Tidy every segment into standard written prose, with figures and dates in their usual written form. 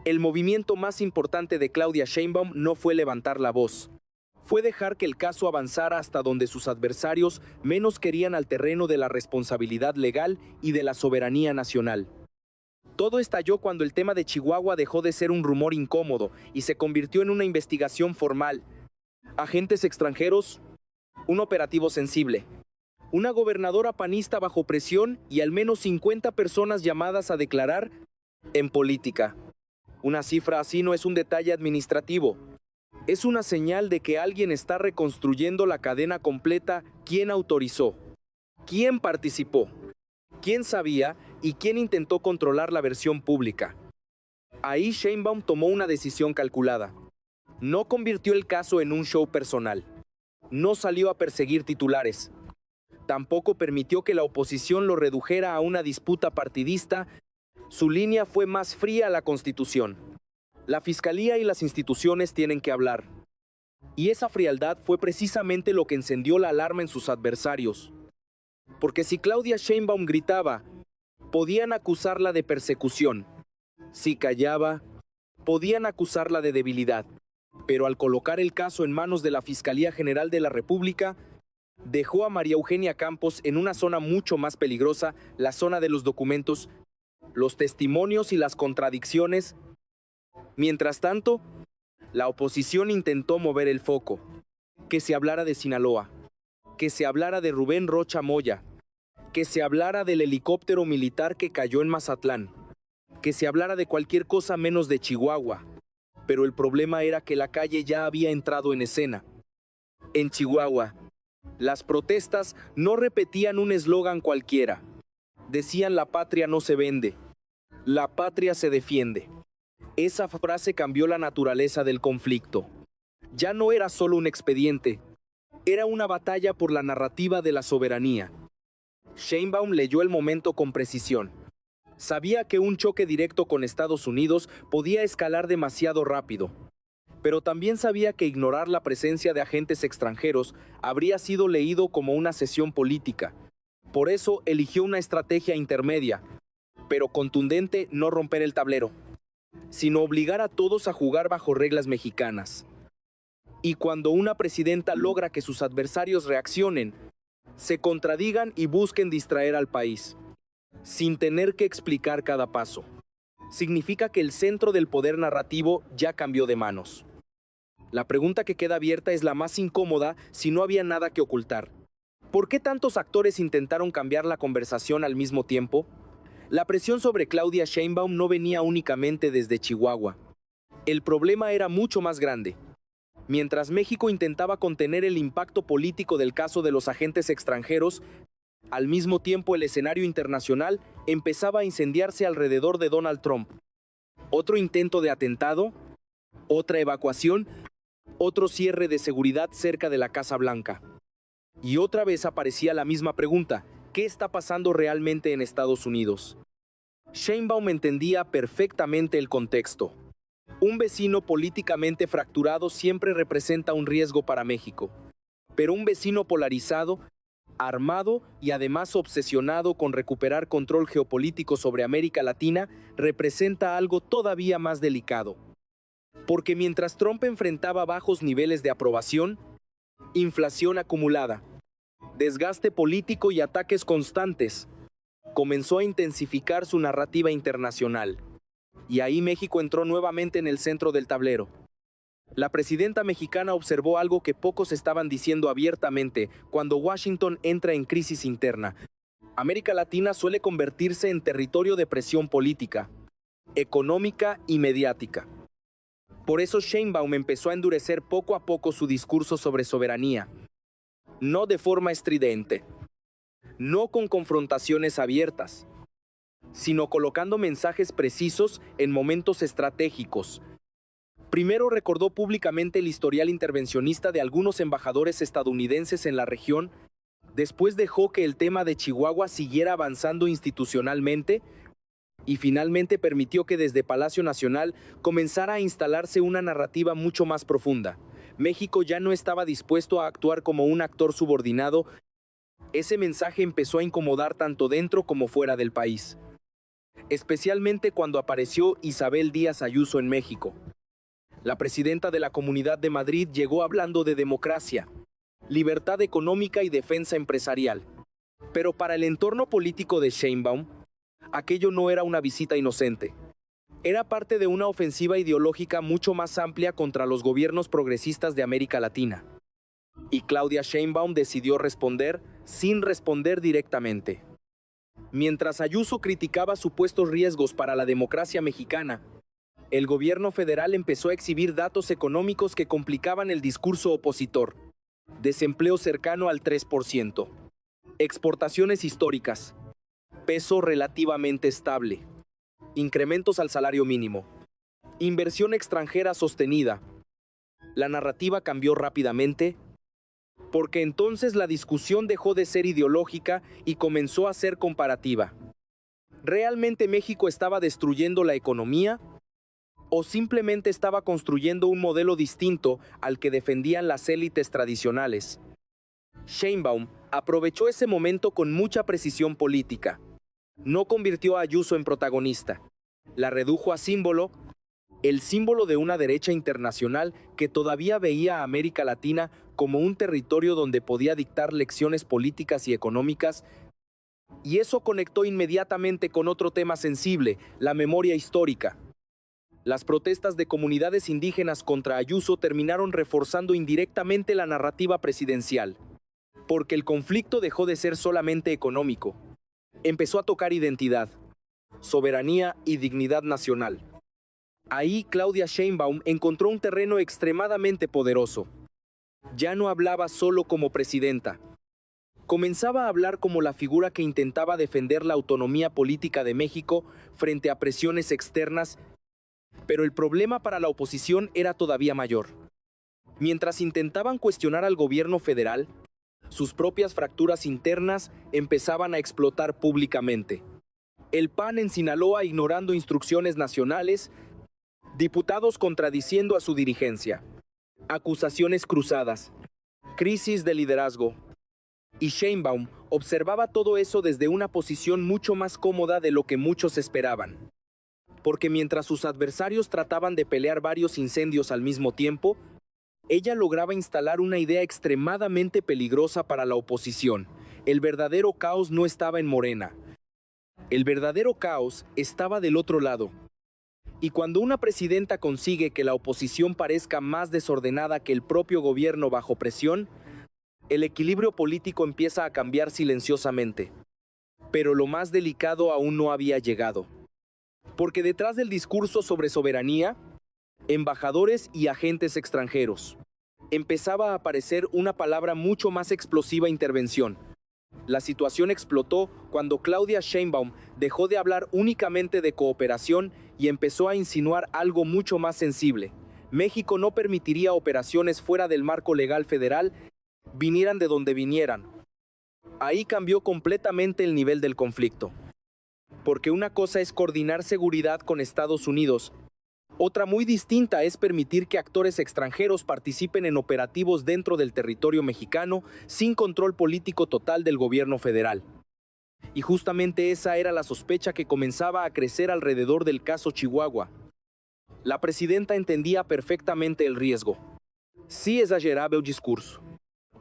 El movimiento más importante de Claudia Sheinbaum no fue levantar la voz. Fue dejar que el caso avanzara hasta donde sus adversarios menos querían, al terreno de la responsabilidad legal y de la soberanía nacional. Todo estalló cuando el tema de Chihuahua dejó de ser un rumor incómodo y se convirtió en una investigación formal. Agentes extranjeros, un operativo sensible, una gobernadora panista bajo presión y al menos 50 personas llamadas a declarar en política. Una cifra así no es un detalle administrativo. Es una señal de que alguien está reconstruyendo la cadena completa: quién autorizó, quién participó, quién sabía y quién intentó controlar la versión pública. Ahí Sheinbaum tomó una decisión calculada. No convirtió el caso en un show personal. No salió a perseguir titulares. Tampoco permitió que la oposición lo redujera a una disputa partidista. Su línea fue más fría a la Constitución. La Fiscalía y las instituciones tienen que hablar. Y esa frialdad fue precisamente lo que encendió la alarma en sus adversarios. Porque si Claudia Sheinbaum gritaba, podían acusarla de persecución. Si callaba, podían acusarla de debilidad. Pero al colocar el caso en manos de la Fiscalía General de la República, dejó a María Eugenia Campos en una zona mucho más peligrosa, la zona de los documentos, los testimonios y las contradicciones. Mientras tanto, la oposición intentó mover el foco, que se hablara de Sinaloa, que se hablara de Rubén Rocha Moya, que se hablara del helicóptero militar que cayó en Mazatlán, que se hablara de cualquier cosa menos de Chihuahua. Pero el problema era que la calle ya había entrado en escena. En Chihuahua, las protestas no repetían un eslogan cualquiera. Decían: la patria no se vende, la patria se defiende. Esa frase cambió la naturaleza del conflicto. Ya no era solo un expediente, era una batalla por la narrativa de la soberanía. Sheinbaum leyó el momento con precisión. Sabía que un choque directo con Estados Unidos podía escalar demasiado rápido, pero también sabía que ignorar la presencia de agentes extranjeros habría sido leído como una cesión política. Por eso eligió una estrategia intermedia, pero contundente: no romper el tablero, sino obligar a todos a jugar bajo reglas mexicanas. Y cuando una presidenta logra que sus adversarios reaccionen, se contradigan y busquen distraer al país, sin tener que explicar cada paso, significa que el centro del poder narrativo ya cambió de manos. La pregunta que queda abierta es la más incómoda si no había nada que ocultar. ¿Por qué tantos actores intentaron cambiar la conversación al mismo tiempo? La presión sobre Claudia Sheinbaum no venía únicamente desde Chihuahua. El problema era mucho más grande. Mientras México intentaba contener el impacto político del caso de los agentes extranjeros, al mismo tiempo el escenario internacional empezaba a incendiarse alrededor de Donald Trump. Otro intento de atentado, otra evacuación, otro cierre de seguridad cerca de la Casa Blanca. Y otra vez aparecía la misma pregunta: ¿qué está pasando realmente en Estados Unidos? Sheinbaum entendía perfectamente el contexto. Un vecino políticamente fracturado siempre representa un riesgo para México, pero un vecino polarizado, armado y además obsesionado con recuperar control geopolítico sobre América Latina representa algo todavía más delicado. Porque mientras Trump enfrentaba bajos niveles de aprobación, inflación acumulada, desgaste político y ataques constantes, comenzó a intensificar su narrativa internacional. Y ahí México entró nuevamente en el centro del tablero. La presidenta mexicana observó algo que pocos estaban diciendo abiertamente cuando Washington entra en crisis interna. América Latina suele convertirse en territorio de presión política, económica y mediática. Por eso Sheinbaum empezó a endurecer poco a poco su discurso sobre soberanía. No de forma estridente, no con confrontaciones abiertas, sino colocando mensajes precisos en momentos estratégicos. Primero recordó públicamente el historial intervencionista de algunos embajadores estadounidenses en la región. Después dejó que el tema de Chihuahua siguiera avanzando institucionalmente y finalmente permitió que desde Palacio Nacional comenzara a instalarse una narrativa mucho más profunda. México ya no estaba dispuesto a actuar como un actor subordinado. Ese mensaje empezó a incomodar tanto dentro como fuera del país. especialmente cuando apareció Isabel Díaz Ayuso en México. La presidenta de la Comunidad de Madrid llegó hablando de democracia, libertad económica y defensa empresarial. Pero para el entorno político de Sheinbaum, aquello no era una visita inocente. Era parte de una ofensiva ideológica mucho más amplia contra los gobiernos progresistas de América Latina. Y Claudia Sheinbaum decidió responder sin responder directamente. Mientras Ayuso criticaba supuestos riesgos para la democracia mexicana, el gobierno federal empezó a exhibir datos económicos que complicaban el discurso opositor. Desempleo cercano al 3%. Exportaciones históricas. Peso relativamente estable. Incrementos al salario mínimo. Inversión extranjera sostenida. La narrativa cambió rápidamente, porque entonces la discusión dejó de ser ideológica y comenzó a ser comparativa. ¿Realmente México estaba destruyendo la economía? ¿O simplemente estaba construyendo un modelo distinto al que defendían las élites tradicionales? Sheinbaum aprovechó ese momento con mucha precisión política. No convirtió a Ayuso en protagonista. La redujo a símbolo, el símbolo de una derecha internacional que todavía veía a América Latina como un territorio donde podía dictar lecciones políticas y económicas, y eso conectó inmediatamente con otro tema sensible, la memoria histórica. Las protestas de comunidades indígenas contra Ayuso terminaron reforzando indirectamente la narrativa presidencial, porque el conflicto dejó de ser solamente económico. Empezó a tocar identidad, soberanía y dignidad nacional. Ahí Claudia Sheinbaum encontró un terreno extremadamente poderoso. Ya no hablaba solo como presidenta. Comenzaba a hablar como la figura que intentaba defender la autonomía política de México frente a presiones externas, pero el problema para la oposición era todavía mayor. Mientras intentaban cuestionar al gobierno federal, sus propias fracturas internas empezaban a explotar públicamente. El PAN en Sinaloa ignorando instrucciones nacionales, diputados contradiciendo a su dirigencia, acusaciones cruzadas, crisis de liderazgo. Y Sheinbaum observaba todo eso desde una posición mucho más cómoda de lo que muchos esperaban. Porque mientras sus adversarios trataban de pelear varios incendios al mismo tiempo, ella lograba instalar una idea extremadamente peligrosa para la oposición. El verdadero caos no estaba en Morena. El verdadero caos estaba del otro lado. Y cuando una presidenta consigue que la oposición parezca más desordenada que el propio gobierno bajo presión, el equilibrio político empieza a cambiar silenciosamente. Pero lo más delicado aún no había llegado. Porque detrás del discurso sobre soberanía, embajadores y agentes extranjeros, empezaba a aparecer una palabra mucho más explosiva: intervención. La situación explotó cuando Claudia Sheinbaum dejó de hablar únicamente de cooperación y empezó a insinuar algo mucho más sensible. México no permitiría operaciones fuera del marco legal federal, vinieran de donde vinieran. Ahí cambió completamente el nivel del conflicto. Porque una cosa es coordinar seguridad con Estados Unidos, otra muy distinta es permitir que actores extranjeros participen en operativos dentro del territorio mexicano sin control político total del gobierno federal. Y justamente esa era la sospecha que comenzaba a crecer alrededor del caso Chihuahua. La presidenta entendía perfectamente el riesgo. Sí exageraba el discurso.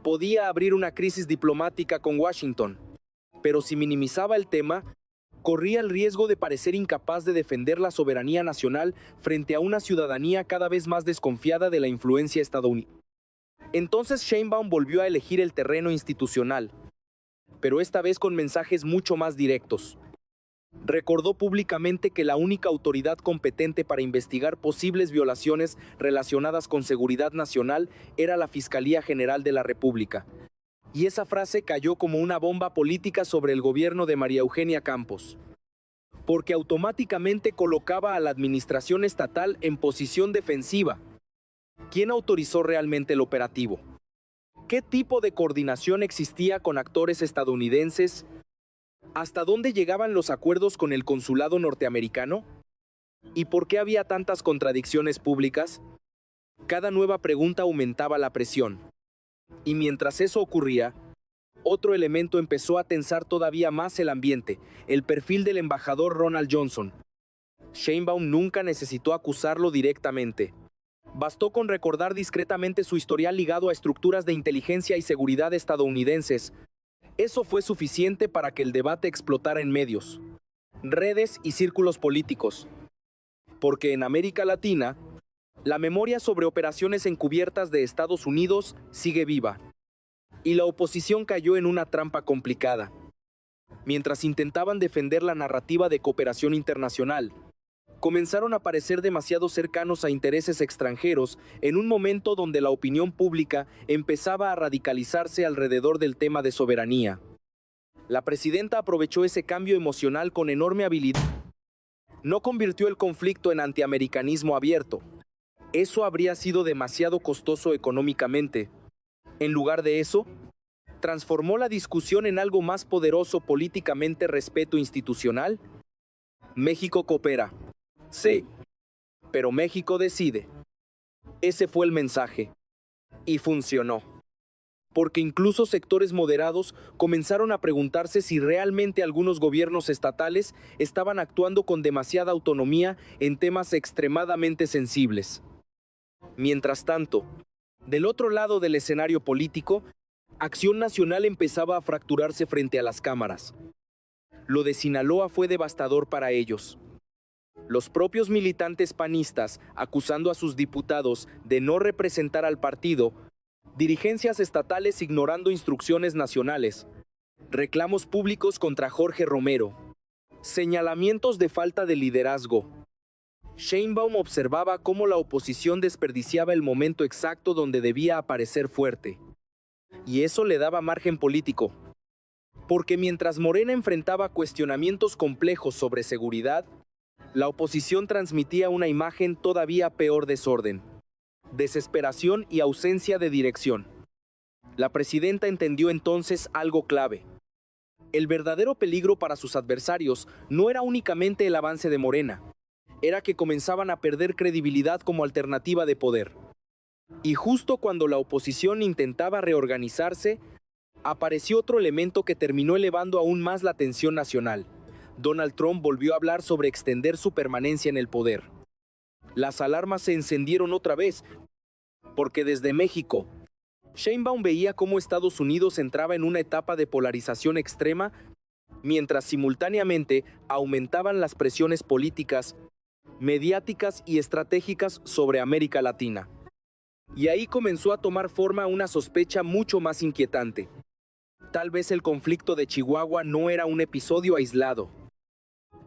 Podía abrir una crisis diplomática con Washington, pero si minimizaba el tema, corría el riesgo de parecer incapaz de defender la soberanía nacional frente a una ciudadanía cada vez más desconfiada de la influencia estadounidense. Entonces Sheinbaum volvió a elegir el terreno institucional, pero esta vez con mensajes mucho más directos. Recordó públicamente que la única autoridad competente para investigar posibles violaciones relacionadas con seguridad nacional era la Fiscalía General de la República. Y esa frase cayó como una bomba política sobre el gobierno de María Eugenia Campos, porque automáticamente colocaba a la administración estatal en posición defensiva. ¿Quién autorizó realmente el operativo? ¿Qué tipo de coordinación existía con actores estadounidenses? ¿Hasta dónde llegaban los acuerdos con el consulado norteamericano? ¿Y por qué había tantas contradicciones públicas? Cada nueva pregunta aumentaba la presión. Y mientras eso ocurría, otro elemento empezó a tensar todavía más el ambiente: el perfil del embajador Ronald Johnson. Sheinbaum nunca necesitó acusarlo directamente. Bastó con recordar discretamente su historial ligado a estructuras de inteligencia y seguridad estadounidenses. Eso fue suficiente para que el debate explotara en medios, redes y círculos políticos. Porque en América Latina, la memoria sobre operaciones encubiertas de Estados Unidos sigue viva. Y la oposición cayó en una trampa complicada. Mientras intentaban defender la narrativa de cooperación internacional, comenzaron a parecer demasiado cercanos a intereses extranjeros en un momento donde la opinión pública empezaba a radicalizarse alrededor del tema de soberanía. La presidenta aprovechó ese cambio emocional con enorme habilidad. No convirtió el conflicto en antiamericanismo abierto. Eso habría sido demasiado costoso económicamente. En lugar de eso, transformó la discusión en algo más poderoso políticamente: respeto institucional. México coopera. Sí, pero México decide. Ese fue el mensaje. Y funcionó. Porque incluso sectores moderados comenzaron a preguntarse si realmente algunos gobiernos estatales estaban actuando con demasiada autonomía en temas extremadamente sensibles. Mientras tanto, del otro lado del escenario político, Acción Nacional empezaba a fracturarse frente a las cámaras. Lo de Sinaloa fue devastador para ellos. Los propios militantes panistas, acusando a sus diputados de no representar al partido, dirigencias estatales ignorando instrucciones nacionales, reclamos públicos contra Jorge Romero, señalamientos de falta de liderazgo. Sheinbaum observaba cómo la oposición desperdiciaba el momento exacto donde debía aparecer fuerte. Y eso le daba margen político. Porque mientras Morena enfrentaba cuestionamientos complejos sobre seguridad, la oposición transmitía una imagen todavía peor: desorden, desesperación y ausencia de dirección. La presidenta entendió entonces algo clave. El verdadero peligro para sus adversarios no era únicamente el avance de Morena, era que comenzaban a perder credibilidad como alternativa de poder. Y justo cuando la oposición intentaba reorganizarse, apareció otro elemento que terminó elevando aún más la tensión nacional. Donald Trump volvió a hablar sobre extender su permanencia en el poder. Las alarmas se encendieron otra vez, porque desde México, Sheinbaum veía cómo Estados Unidos entraba en una etapa de polarización extrema, mientras simultáneamente aumentaban las presiones políticas, mediáticas y estratégicas sobre América Latina. Y ahí comenzó a tomar forma una sospecha mucho más inquietante. Tal vez el conflicto de Chihuahua no era un episodio aislado.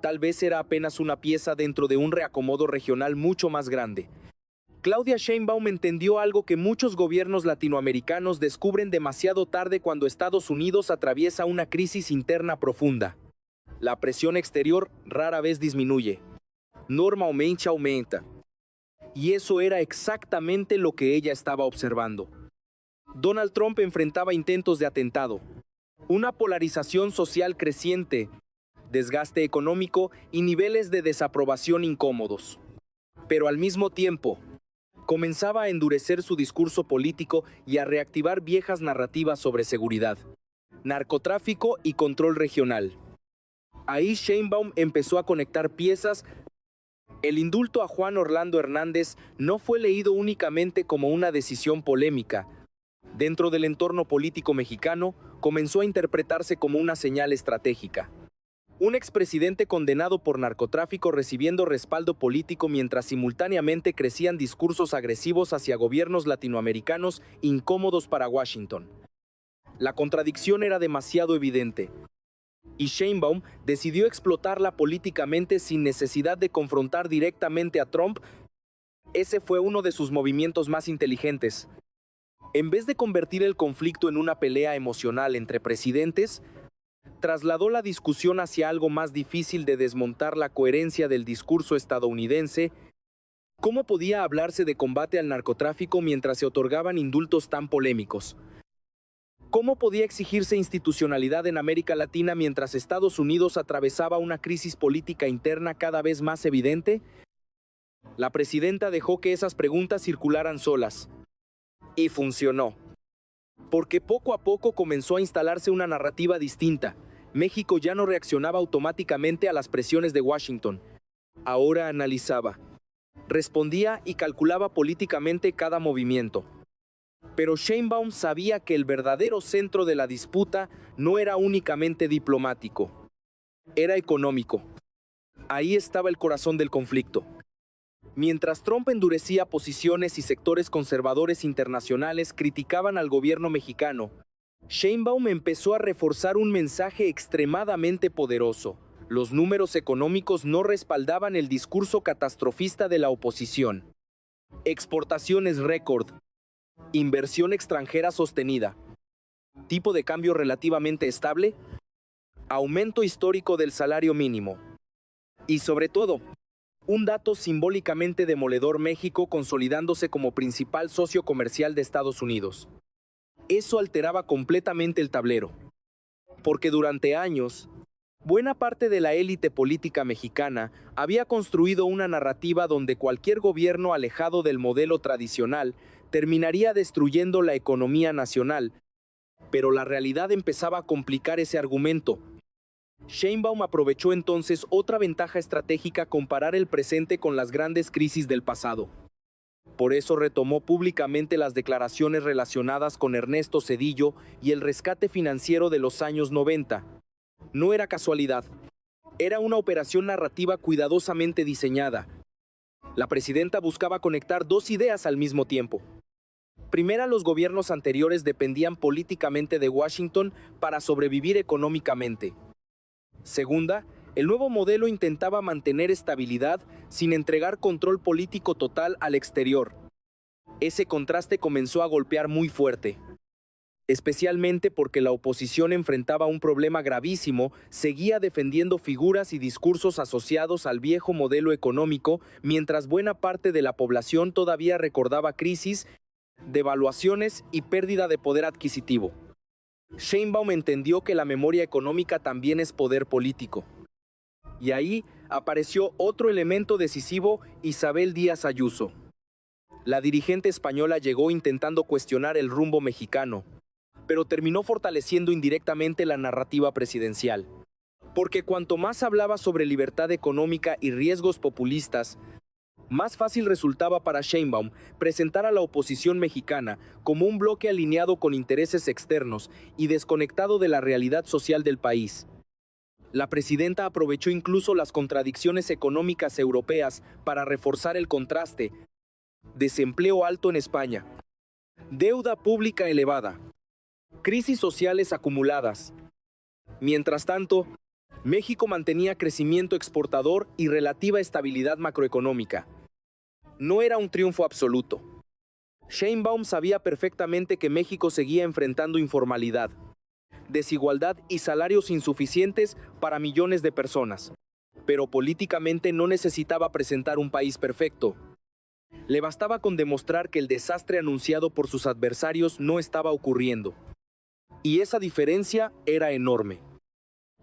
Tal vez era apenas una pieza dentro de un reacomodo regional mucho más grande. Claudia Sheinbaum entendió algo que muchos gobiernos latinoamericanos descubren demasiado tarde cuando Estados Unidos atraviesa una crisis interna profunda. La presión exterior rara vez disminuye. Normalmente aumenta. Y eso era exactamente lo que ella estaba observando. Donald Trump enfrentaba intentos de atentado, una polarización social creciente, desgaste económico y niveles de desaprobación incómodos. Pero al mismo tiempo, comenzaba a endurecer su discurso político y a reactivar viejas narrativas sobre seguridad, narcotráfico y control regional. Ahí Sheinbaum empezó a conectar piezas. El indulto a Juan Orlando Hernández no fue leído únicamente como una decisión polémica. Dentro del entorno político mexicano, comenzó a interpretarse como una señal estratégica. Un expresidente condenado por narcotráfico recibiendo respaldo político mientras simultáneamente crecían discursos agresivos hacia gobiernos latinoamericanos incómodos para Washington. La contradicción era demasiado evidente. Y Sheinbaum decidió explotarla políticamente sin necesidad de confrontar directamente a Trump. Ese fue uno de sus movimientos más inteligentes. En vez de convertir el conflicto en una pelea emocional entre presidentes, trasladó la discusión hacia algo más difícil de desmontar: la coherencia del discurso estadounidense. ¿Cómo podía hablarse de combate al narcotráfico mientras se otorgaban indultos tan polémicos? ¿Cómo podía exigirse institucionalidad en América Latina mientras Estados Unidos atravesaba una crisis política interna cada vez más evidente? La presidenta dejó que esas preguntas circularan solas. Y funcionó. Porque poco a poco comenzó a instalarse una narrativa distinta. México ya no reaccionaba automáticamente a las presiones de Washington. Ahora analizaba, respondía y calculaba políticamente cada movimiento. Pero Sheinbaum sabía que el verdadero centro de la disputa no era únicamente diplomático, era económico. Ahí estaba el corazón del conflicto. Mientras Trump endurecía posiciones y sectores conservadores internacionales criticaban al gobierno mexicano, Sheinbaum empezó a reforzar un mensaje extremadamente poderoso. Los números económicos no respaldaban el discurso catastrofista de la oposición. Exportaciones récord, inversión extranjera sostenida, tipo de cambio relativamente estable, aumento histórico del salario mínimo. Y sobre todo, un dato simbólicamente demoledor: México consolidándose como principal socio comercial de Estados Unidos. Eso alteraba completamente el tablero, porque durante años, buena parte de la élite política mexicana había construido una narrativa donde cualquier gobierno alejado del modelo tradicional terminaría destruyendo la economía nacional, pero la realidad empezaba a complicar ese argumento. Sheinbaum aprovechó entonces otra ventaja estratégica: comparar el presente con las grandes crisis del pasado. Por eso retomó públicamente las declaraciones relacionadas con Ernesto Zedillo y el rescate financiero de los años 90. No era casualidad, era una operación narrativa cuidadosamente diseñada. La presidenta buscaba conectar dos ideas al mismo tiempo. Primera, los gobiernos anteriores dependían políticamente de Washington para sobrevivir económicamente. Segunda, el nuevo modelo intentaba mantener estabilidad sin entregar control político total al exterior. Ese contraste comenzó a golpear muy fuerte, especialmente porque la oposición enfrentaba un problema gravísimo: seguía defendiendo figuras y discursos asociados al viejo modelo económico, mientras buena parte de la población todavía recordaba crisis, devaluaciones y pérdida de poder adquisitivo. Sheinbaum entendió que la memoria económica también es poder político. Y ahí apareció otro elemento decisivo: Isabel Díaz Ayuso. La dirigente española llegó intentando cuestionar el rumbo mexicano, pero terminó fortaleciendo indirectamente la narrativa presidencial. Porque cuanto más hablaba sobre libertad económica y riesgos populistas, más fácil resultaba para Sheinbaum presentar a la oposición mexicana como un bloque alineado con intereses externos y desconectado de la realidad social del país. La presidenta aprovechó incluso las contradicciones económicas europeas para reforzar el contraste: desempleo alto en España, deuda pública elevada, crisis sociales acumuladas. Mientras tanto, México mantenía crecimiento exportador y relativa estabilidad macroeconómica. No era un triunfo absoluto. Sheinbaum sabía perfectamente que México seguía enfrentando informalidad, desigualdad y salarios insuficientes para millones de personas. Pero políticamente no necesitaba presentar un país perfecto. Le bastaba con demostrar que el desastre anunciado por sus adversarios no estaba ocurriendo. Y esa diferencia era enorme.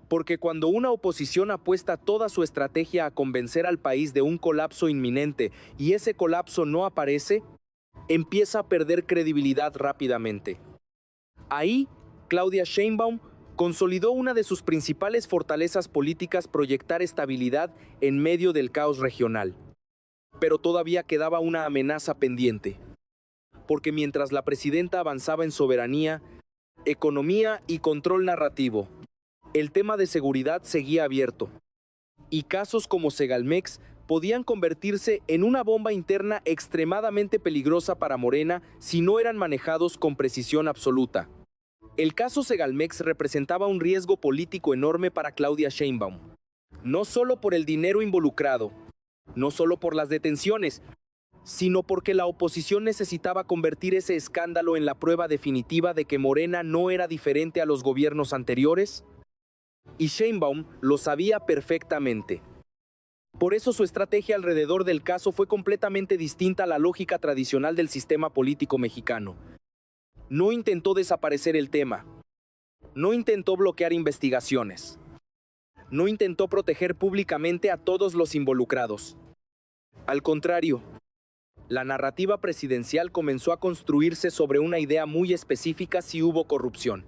Porque cuando una oposición apuesta toda su estrategia a convencer al país de un colapso inminente y ese colapso no aparece, empieza a perder credibilidad rápidamente. Ahí, Claudia Sheinbaum consolidó una de sus principales fortalezas políticas: proyectar estabilidad en medio del caos regional. Pero todavía quedaba una amenaza pendiente. Porque mientras la presidenta avanzaba en soberanía, economía y control narrativo, el tema de seguridad seguía abierto. Y casos como Segalmex podían convertirse en una bomba interna extremadamente peligrosa para Morena si no eran manejados con precisión absoluta. El caso Segalmex representaba un riesgo político enorme para Claudia Sheinbaum. No solo por el dinero involucrado, no solo por las detenciones, sino porque la oposición necesitaba convertir ese escándalo en la prueba definitiva de que Morena no era diferente a los gobiernos anteriores. Y Sheinbaum lo sabía perfectamente. Por eso su estrategia alrededor del caso fue completamente distinta a la lógica tradicional del sistema político mexicano. No intentó desaparecer el tema. No intentó bloquear investigaciones. No intentó proteger públicamente a todos los involucrados. Al contrario, La narrativa presidencial comenzó a construirse sobre una idea muy específica: si hubo corrupción.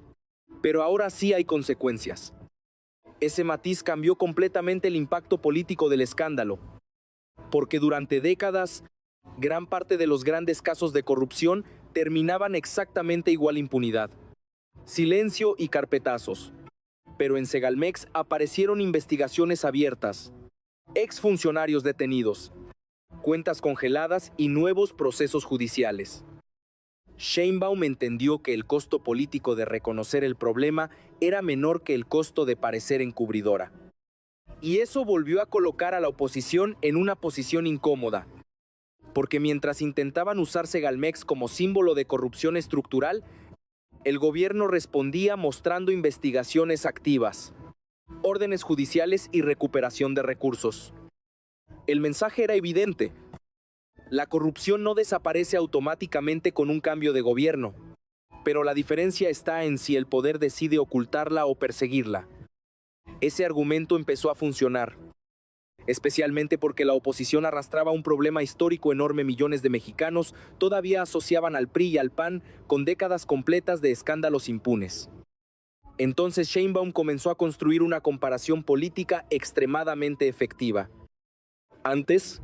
Pero ahora sí hay consecuencias. Ese matiz cambió completamente el impacto político del escándalo, porque durante décadas, gran parte de los grandes casos de corrupción terminaban exactamente igual: impunidad, silencio y carpetazos. Pero en Segalmex aparecieron investigaciones abiertas, exfuncionarios detenidos, cuentas congeladas y nuevos procesos judiciales. Sheinbaum entendió que el costo político de reconocer el problema era menor que el costo de parecer encubridora. Y eso volvió a colocar a la oposición en una posición incómoda, porque mientras intentaban usar Segalmex como símbolo de corrupción estructural, el gobierno respondía mostrando investigaciones activas, órdenes judiciales y recuperación de recursos. El mensaje era evidente: la corrupción no desaparece automáticamente con un cambio de gobierno, pero la diferencia está en si el poder decide ocultarla o perseguirla. Ese argumento empezó a funcionar, especialmente porque la oposición arrastraba un problema histórico enorme. Millones de mexicanos todavía asociaban al PRI y al PAN con décadas completas de escándalos impunes. Entonces Sheinbaum comenzó a construir una comparación política extremadamente efectiva. Antes,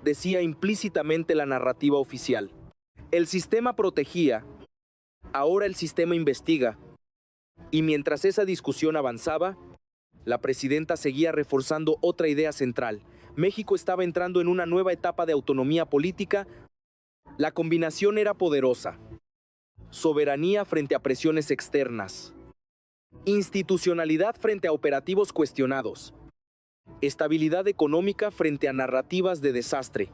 decía implícitamente la narrativa oficial: el sistema protegía, ahora el sistema investiga. Y mientras esa discusión avanzaba, la presidenta seguía reforzando otra idea central: México estaba entrando en una nueva etapa de autonomía política. La combinación era poderosa: soberanía frente a presiones externas, institucionalidad frente a operativos cuestionados, estabilidad económica frente a narrativas de desastre,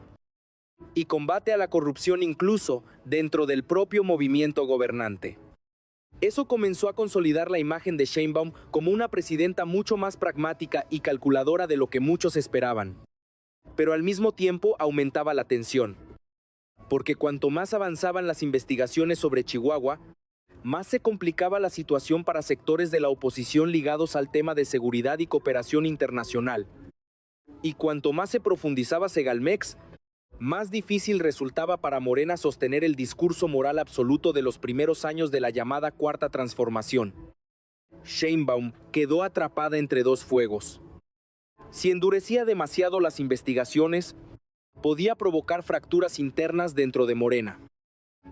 y combate a la corrupción incluso dentro del propio movimiento gobernante. Eso comenzó a consolidar la imagen de Sheinbaum como una presidenta mucho más pragmática y calculadora de lo que muchos esperaban. Pero al mismo tiempo aumentaba la tensión, porque cuanto más avanzaban las investigaciones sobre Chihuahua, más se complicaba la situación para sectores de la oposición ligados al tema de seguridad y cooperación internacional. Y cuanto más se profundizaba Segalmex, más difícil resultaba para Morena sostener el discurso moral absoluto de los primeros años de la llamada Cuarta Transformación. Sheinbaum quedó atrapada entre dos fuegos. Si endurecía demasiado las investigaciones, podía provocar fracturas internas dentro de Morena.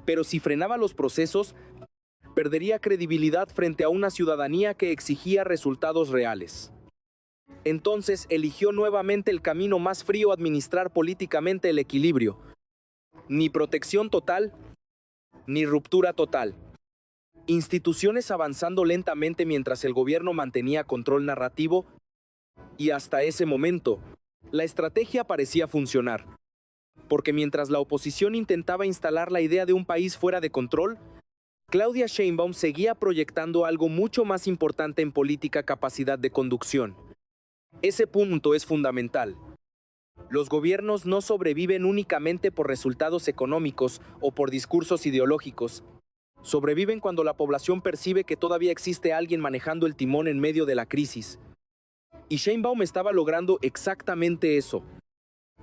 Pero si frenaba los procesos, perdería credibilidad frente a una ciudadanía que exigía resultados reales. Entonces eligió nuevamente el camino más frío: administrar políticamente el equilibrio. Ni protección total, ni ruptura total. Instituciones avanzando lentamente mientras el gobierno mantenía control narrativo, y hasta ese momento, la estrategia parecía funcionar. Porque mientras la oposición intentaba instalar la idea de un país fuera de control, Claudia Sheinbaum seguía proyectando algo mucho más importante en política: capacidad de conducción. Ese punto es fundamental. Los gobiernos no sobreviven únicamente por resultados económicos o por discursos ideológicos. Sobreviven cuando la población percibe que todavía existe alguien manejando el timón en medio de la crisis. Y Sheinbaum estaba logrando exactamente eso.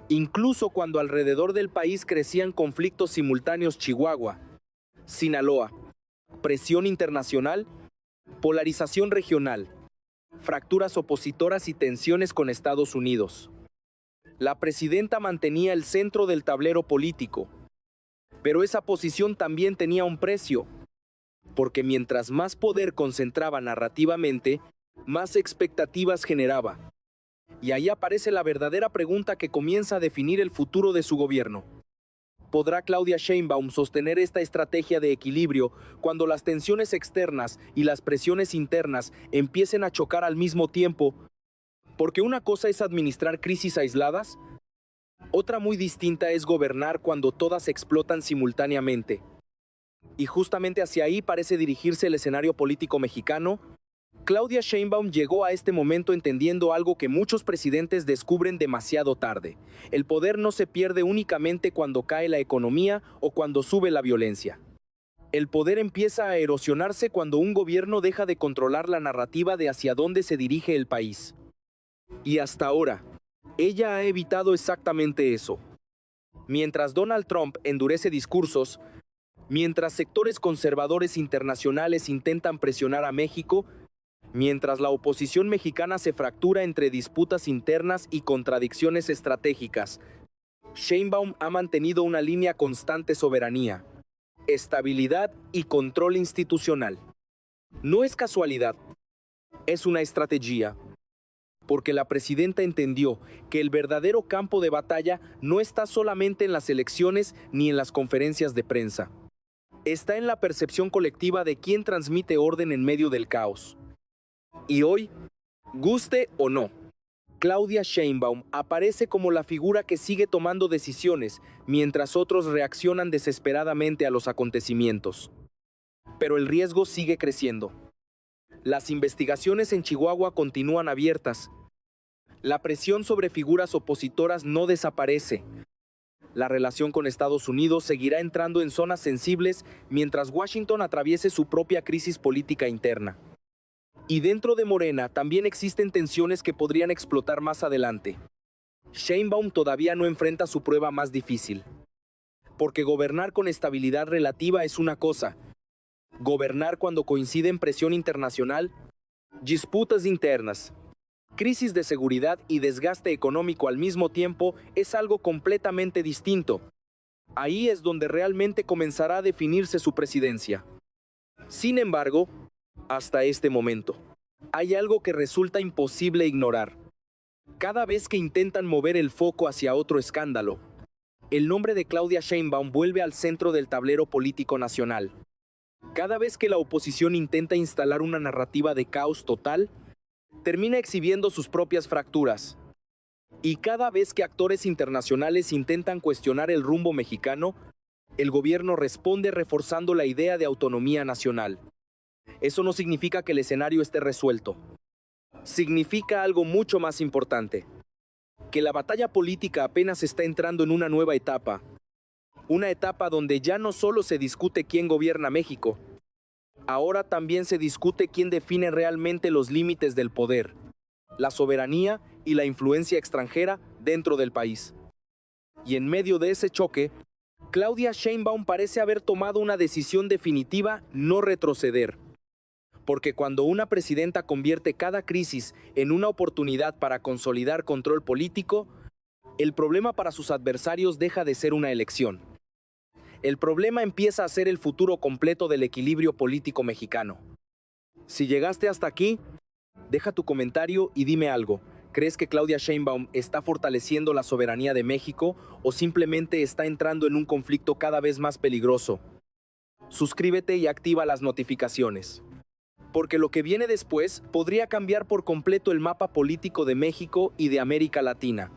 Incluso cuando alrededor del país crecían conflictos simultáneos: Chihuahua, Sinaloa, presión internacional, polarización regional, fracturas opositoras y tensiones con Estados Unidos. La presidenta mantenía el centro del tablero político, pero esa posición también tenía un precio, porque mientras más poder concentraba narrativamente, más expectativas generaba. Y ahí aparece la verdadera pregunta que comienza a definir el futuro de su gobierno. ¿Podrá Claudia Sheinbaum sostener esta estrategia de equilibrio cuando las tensiones externas y las presiones internas empiecen a chocar al mismo tiempo? Porque una cosa es administrar crisis aisladas, otra muy distinta es gobernar cuando todas explotan simultáneamente. Y justamente hacia ahí parece dirigirse el escenario político mexicano. Claudia Sheinbaum llegó a este momento entendiendo algo que muchos presidentes descubren demasiado tarde: el poder no se pierde únicamente cuando cae la economía o cuando sube la violencia. El poder empieza a erosionarse cuando un gobierno deja de controlar la narrativa de hacia dónde se dirige el país. Y hasta ahora, ella ha evitado exactamente eso. Mientras Donald Trump endurece discursos, mientras sectores conservadores internacionales intentan presionar a México, mientras la oposición mexicana se fractura entre disputas internas y contradicciones estratégicas, Sheinbaum ha mantenido una línea constante: soberanía, estabilidad y control institucional. No es casualidad, es una estrategia, porque la presidenta entendió que el verdadero campo de batalla no está solamente en las elecciones ni en las conferencias de prensa. Está en la percepción colectiva de quién transmite orden en medio del caos. Y hoy, guste o no, Claudia Sheinbaum aparece como la figura que sigue tomando decisiones mientras otros reaccionan desesperadamente a los acontecimientos. Pero el riesgo sigue creciendo. Las investigaciones en Chihuahua continúan abiertas. La presión sobre figuras opositoras no desaparece. La relación con Estados Unidos seguirá entrando en zonas sensibles mientras Washington atraviese su propia crisis política interna. Y dentro de Morena también existen tensiones que podrían explotar más adelante. Sheinbaum todavía no enfrenta su prueba más difícil. Porque gobernar con estabilidad relativa es una cosa. Gobernar cuando coinciden presión internacional, disputas internas, crisis de seguridad y desgaste económico al mismo tiempo es algo completamente distinto. Ahí es donde realmente comenzará a definirse su presidencia. Sin embargo, hasta este momento, hay algo que resulta imposible ignorar. Cada vez que intentan mover el foco hacia otro escándalo, el nombre de Claudia Sheinbaum vuelve al centro del tablero político nacional. Cada vez que la oposición intenta instalar una narrativa de caos total, termina exhibiendo sus propias fracturas. Y cada vez que actores internacionales intentan cuestionar el rumbo mexicano, el gobierno responde reforzando la idea de autonomía nacional. Eso no significa que el escenario esté resuelto. Significa algo mucho más importante: que la batalla política apenas está entrando en una nueva etapa. Una etapa donde ya no solo se discute quién gobierna México, ahora también se discute quién define realmente los límites del poder, la soberanía y la influencia extranjera dentro del país. Y en medio de ese choque, Claudia Sheinbaum parece haber tomado una decisión definitiva: no retroceder. Porque cuando una presidenta convierte cada crisis en una oportunidad para consolidar control político, el problema para sus adversarios deja de ser una elección. El problema empieza a ser el futuro completo del equilibrio político mexicano. Si llegaste hasta aquí, deja tu comentario y dime algo. ¿Crees que Claudia Sheinbaum está fortaleciendo la soberanía de México o simplemente está entrando en un conflicto cada vez más peligroso? Suscríbete y activa las notificaciones. Porque lo que viene después podría cambiar por completo el mapa político de México y de América Latina.